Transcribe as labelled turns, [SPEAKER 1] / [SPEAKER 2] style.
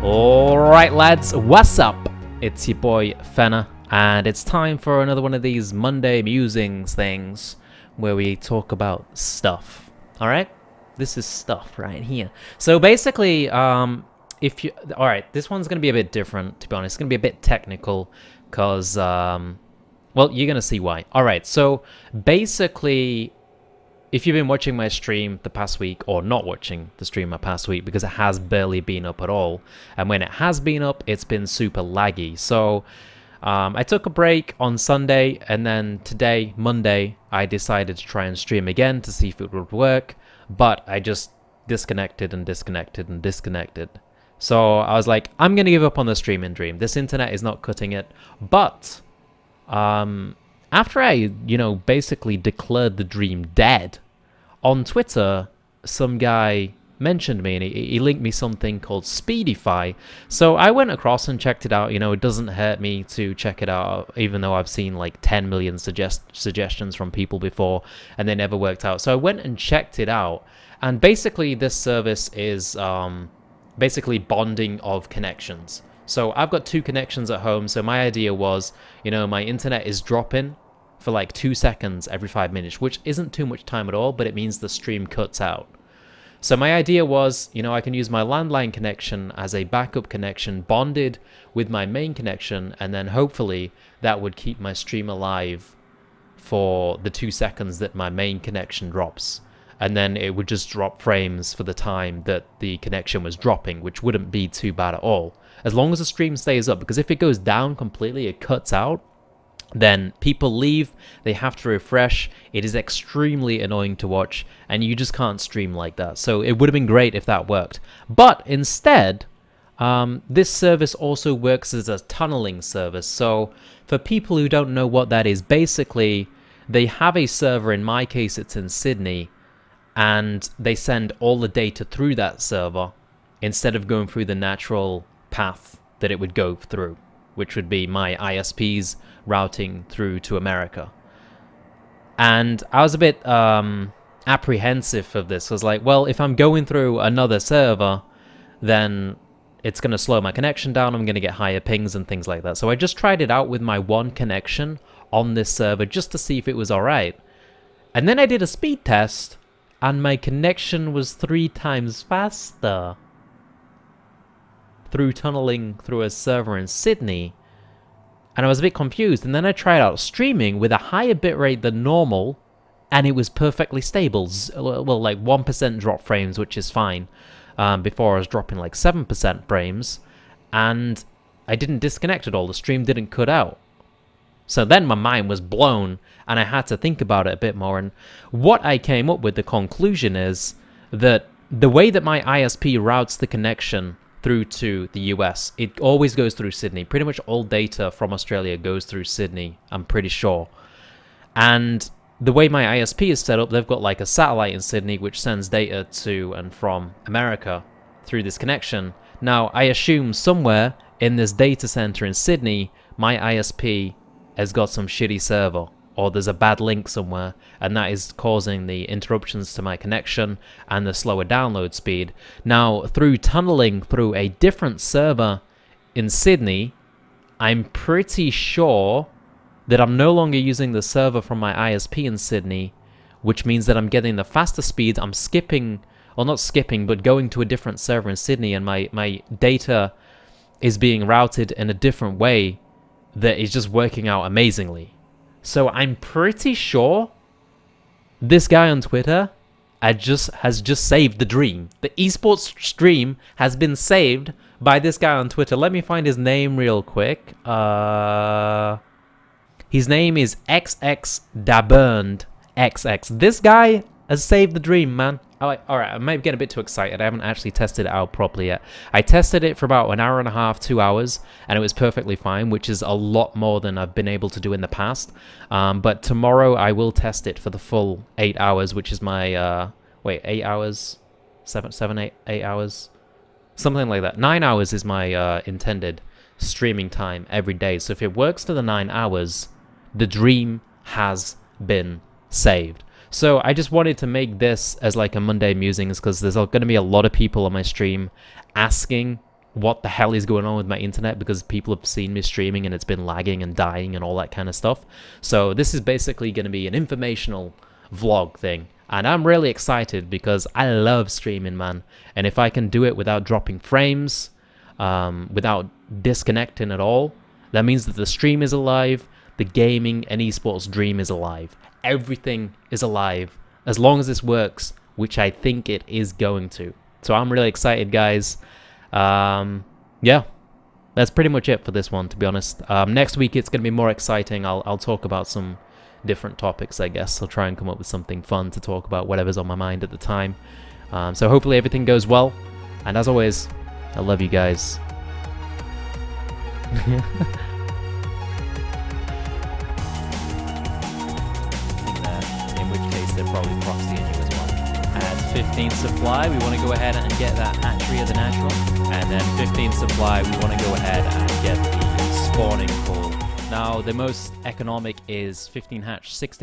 [SPEAKER 1] Alright lads, what's up? It's your boy Fenner, and it's time for another one of these Monday Musings things where we talk about stuff. Alright? This is stuff right here. So basically, alright, this one's gonna be a bit different, to be honest. It's gonna be a bit technical, because, well, you're gonna see why. Alright, so basically, if you've been watching my stream the past week, or not watching the stream the past week, because it has barely been up at all, and when it has been up, it's been super laggy. So I took a break on Sunday, and then today, Monday, I decided to try and stream again to see if it would work, but I just disconnected and disconnected and disconnected. So I was like, I'm gonna give up on the streaming dream. This internet is not cutting it. But after I, basically declared the dream dead, on Twitter, some guy mentioned me, and he linked me something called Speedify. So I went across and checked it out. It doesn't hurt me to check it out, even though I've seen like 10 million suggestions from people before, and they never worked out. So I went and checked it out, and basically this service is basically bonding of connections. So I've got 2 connections at home, so my idea was, my internet is dropping for like 2 seconds every 5 minutes, which isn't too much time at all, but it means the stream cuts out. So my idea was, I can use my landline connection as a backup connection bonded with my main connection, and then hopefully that would keep my stream alive for the 2 seconds that my main connection drops. And then it would just drop frames for the time that the connection was dropping, which wouldn't be too bad at all, as long as the stream stays up. Because if it goes down completely, it cuts out, then people leave, they have to refresh, it is extremely annoying to watch, and you just can't stream like that. So it would have been great if that worked. But instead, this service also works as a tunneling service. So for people who don't know what that is, basically they have a server, in my case it's in Sydney, and they send all the data through that server instead of going through the natural path that it would go through, which would be my ISPs routing through to America. And I was a bit apprehensive of this. I was like, well, if I'm going through another server, then it's going to slow my connection down, I'm going to get higher pings and things like that. So I just tried it out with my one connection on this server just to see if it was alright. And then I did a speed test, and my connection was 3 times faster through tunneling through a server in Sydney. And I was a bit confused, and then I tried out streaming with a higher bitrate than normal, and it was perfectly stable. Well, like 1% drop frames, which is fine. Before I was dropping like 7% frames, and I didn't disconnect at all. The stream didn't cut out. So then my mind was blown, and I had to think about it a bit more. And what I came up with, the conclusion is that the way that my ISP routes the connection through to the US, it always goes through Sydney. Pretty much all data from Australia goes through Sydney, I'm pretty sure. And the way my ISP is set up, they've got like a satellite in Sydney which sends data to and from America through this connection. Now, I assume somewhere in this data center in Sydney, my ISP has got some shitty server, or there's a bad link somewhere, and that is causing the interruptions to my connection and the slower download speed. Now, through tunneling through a different server in Sydney, I'm pretty sure that I'm no longer using the server from my ISP in Sydney, which means that I'm getting the faster speed. I'm skipping, or not skipping, but going to a different server in Sydney, and my data is being routed in a different way that is just working out amazingly. So I'm pretty sure this guy on Twitter has just saved the dream. The eSports stream has been saved by this guy on Twitter. Let me find his name real quick. His name is XXDaburnedXX. This guy has saved the dream, man. Alright, I might get a bit too excited. I haven't actually tested it out properly yet. I tested it for about an hour and a half, 2 hours, and it was perfectly fine, which is a lot more than I've been able to do in the past. But tomorrow I will test it for the full 8 hours, which is my, 8 hours? 8 hours? Something like that. 9 hours is my intended streaming time every day. So if it works for the 9 hours, the dream has been saved. So I just wanted to make this as like a Monday Musings, because there's going to be a lot of people on my stream asking what the hell is going on with my internet, because people have seen me streaming and it's been lagging and dying and all that kind of stuff. So this is basically going to be an informational vlog thing, and I'm really excited because I love streaming, man. And if I can do it without dropping frames, without disconnecting at all, that means that the stream is alive, the gaming and esports dream is alive. Everything is alive as long as this works, which I think it is going to. So I'm really excited, guys. Yeah, that's pretty much it for this one, to be honest. Next week it's going to be more exciting. I'll talk about some different topics, I guess. I'll try and come up with something fun to talk about, whatever's on my mind at the time. So hopefully everything goes well. And as always, I love you guys. In which case they're probably proxying you as well. At 15 supply, we want to go ahead and get that hatchery of the natural. And then 15 supply, we want to go ahead and get the spawning pool. Now, the most economic is 15 hatch, 16